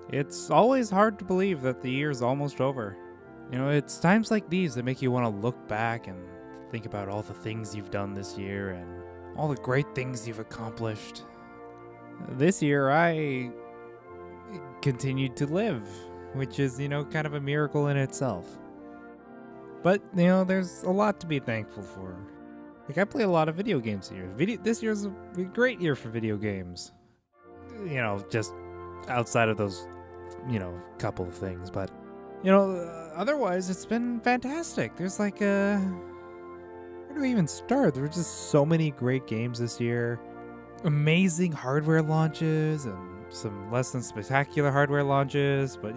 It's always hard to believe that the year's almost over. You know, it's times like these that make you want to look back and think about all the things you've done this year and all the great things you've accomplished. This year, I continued to live, which is, kind of a miracle in itself. But, there's a lot to be thankful for. Like, I play a lot of video games here. This year's a great year for video games. Just outside of those, couple of things. But, otherwise, it's been fantastic. There's like where do we even start? There were just so many great games this year. Amazing hardware launches and some less than spectacular hardware launches. But,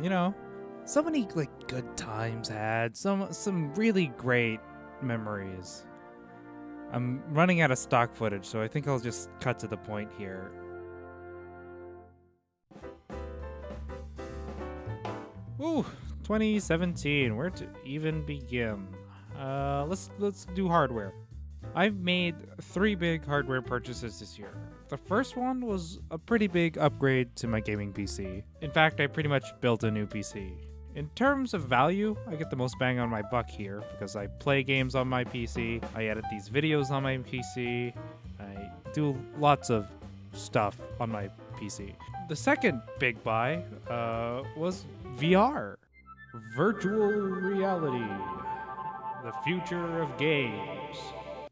so many like good times had. Some really great memories. I'm running out of stock footage, so I think I'll just cut to the point here. Ooh, 2017. Where to even begin? Let's do hardware. I've made 3 big hardware purchases this year. The first one was a pretty big upgrade to my gaming PC. In fact, I pretty much built a new PC. In terms of value, I get the most bang on my buck here because I play games on my PC, I edit these videos on my PC, I do lots of stuff on my PC. The second big buy was VR. Virtual reality. The future of games.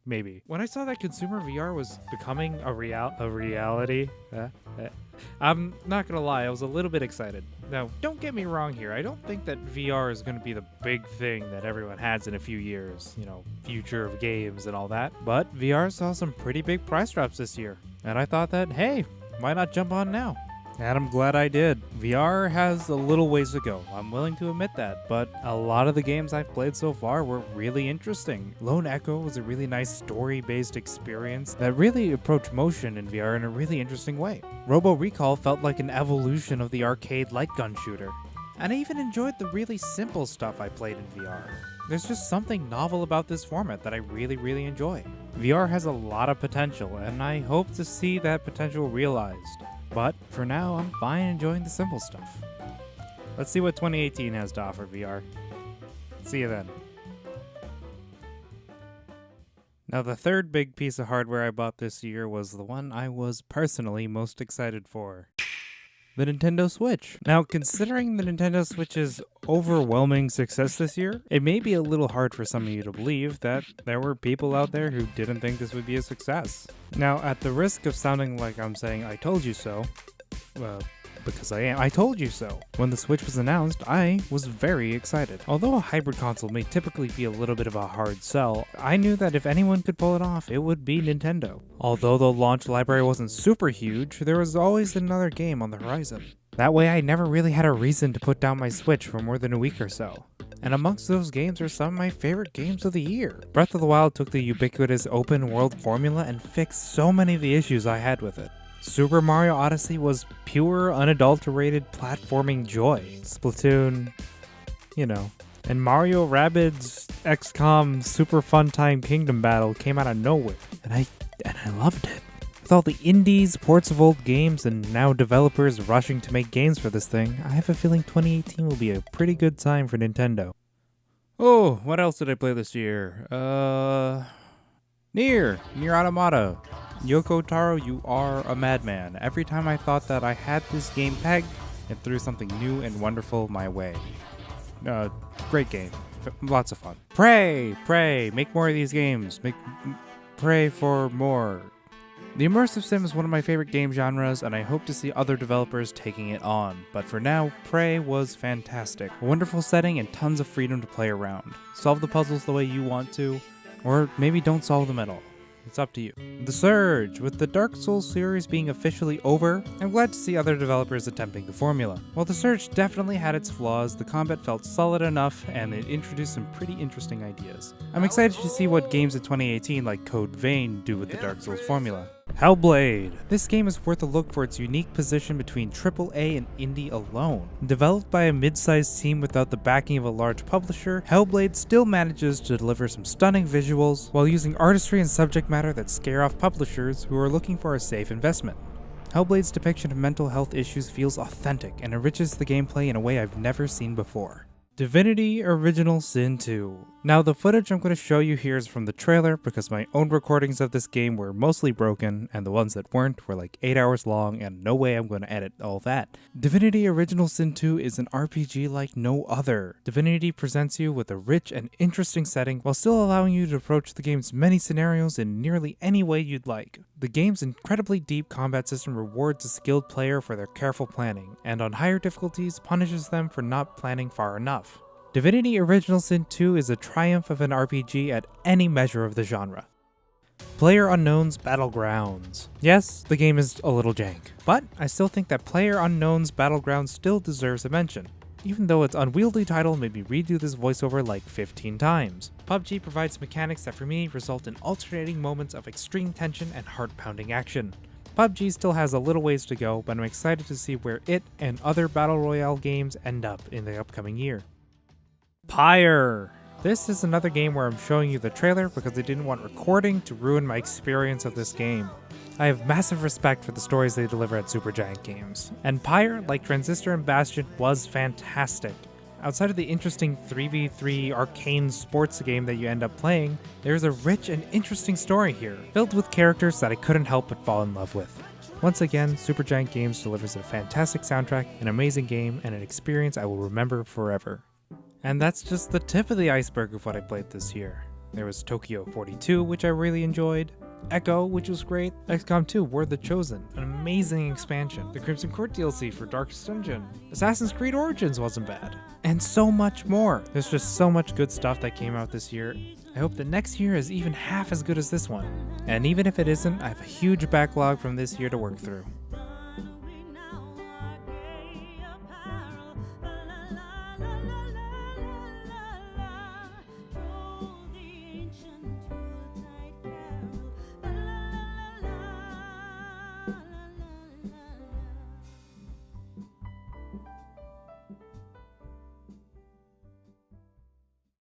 Maybe. When I saw that consumer VR was becoming a reality, I'm not gonna lie, I was a little bit excited. Now, don't get me wrong here, I don't think that VR is gonna be the big thing that everyone has in a few years, future of games and all that, but VR saw some pretty big price drops this year, and I thought that, hey, why not jump on now? And I'm glad I did. VR has a little ways to go, I'm willing to admit that, but a lot of the games I've played so far were really interesting. Lone Echo was a really nice story-based experience that really approached motion in VR in a really interesting way. Robo Recall felt like an evolution of the arcade light gun shooter. And I even enjoyed the really simple stuff I played in VR. There's just something novel about this format that I really enjoy. VR has a lot of potential, and I hope to see that potential realized. But for now, I'm fine enjoying the simple stuff. Let's see what 2018 has to offer VR. See you then. Now, the third big piece of hardware I bought this year was the one I was personally most excited for. The Nintendo Switch. Now, considering the Nintendo Switch's overwhelming success this year, it may be a little hard for some of you to believe that there were people out there who didn't think this would be a success. Now, at the risk of sounding like I'm saying I told you so, because I told you so. When the Switch was announced, I was very excited. Although a hybrid console may typically be a little bit of a hard sell, I knew that if anyone could pull it off, it would be Nintendo. Although the launch library wasn't super huge, there was always another game on the horizon. That way I never really had a reason to put down my Switch for more than a week or so. And amongst those games are some of my favorite games of the year. Breath of the Wild took the ubiquitous open world formula and fixed so many of the issues I had with it. Super Mario Odyssey was pure, unadulterated platforming joy. Splatoon, And Mario Rabbids XCOM Super Fun Time Kingdom Battle came out of nowhere. And I loved it. With all the indies, ports of old games, and now developers rushing to make games for this thing, I have a feeling 2018 will be a pretty good time for Nintendo. Oh, what else did I play this year? Nier Automata. Yoko Taro, you are a madman. Every time I thought that I had this game pegged, it threw something new and wonderful my way. Great game. Lots of fun. Pray! Make more of these games. Pray for more. The immersive sim is one of my favorite game genres, and I hope to see other developers taking it on. But for now, Pray was fantastic. A wonderful setting and tons of freedom to play around. Solve the puzzles the way you want to, or maybe don't solve them at all. It's up to you. The Surge. With the Dark Souls series being officially over, I'm glad to see other developers attempting the formula. While The Surge definitely had its flaws, the combat felt solid enough, and it introduced some pretty interesting ideas. I'm excited to see what games in 2018 like Code Vein do with the Dark Souls formula. Hellblade. This game is worth a look for its unique position between AAA and indie alone. Developed by a mid-sized team without the backing of a large publisher, Hellblade still manages to deliver some stunning visuals while using artistry and subject matter that scare off publishers who are looking for a safe investment. Hellblade's depiction of mental health issues feels authentic and enriches the gameplay in a way I've never seen before. Divinity Original Sin 2. Now the footage I'm going to show you here is from the trailer because my own recordings of this game were mostly broken and the ones that weren't were like 8 hours long and no way I'm going to edit all that. Divinity Original Sin 2 is an RPG like no other. Divinity presents you with a rich and interesting setting while still allowing you to approach the game's many scenarios in nearly any way you'd like. The game's incredibly deep combat system rewards a skilled player for their careful planning, and on higher difficulties punishes them for not planning far enough. Divinity Original Sin 2 is a triumph of an RPG at any measure of the genre. PlayerUnknown's Battlegrounds. Yes, the game is a little jank, but I still think that PlayerUnknown's Battlegrounds still deserves a mention, even though its unwieldy title made me redo this voiceover like 15 times. PUBG provides mechanics that for me result in alternating moments of extreme tension and heart-pounding action. PUBG still has a little ways to go, but I'm excited to see where it and other Battle Royale games end up in the upcoming year. Pyre. This is another game where I'm showing you the trailer because I didn't want recording to ruin my experience of this game. I have massive respect for the stories they deliver at Supergiant Games, and Pyre, like Transistor and Bastion, was fantastic. Outside of the interesting 3v3 arcane sports game that you end up playing, there's a rich and interesting story here, filled with characters that I couldn't help but fall in love with. Once again, Supergiant Games delivers a fantastic soundtrack, an amazing game, and an experience I will remember forever. And that's just the tip of the iceberg of what I played this year. There was Tokyo 42, which I really enjoyed, Echo, which was great, XCOM 2, War of the Chosen, an amazing expansion, the Crimson Court DLC for Darkest Dungeon, Assassin's Creed Origins wasn't bad, and so much more. There's just so much good stuff that came out this year. I hope the next year is even half as good as this one. And even if it isn't, I have a huge backlog from this year to work through.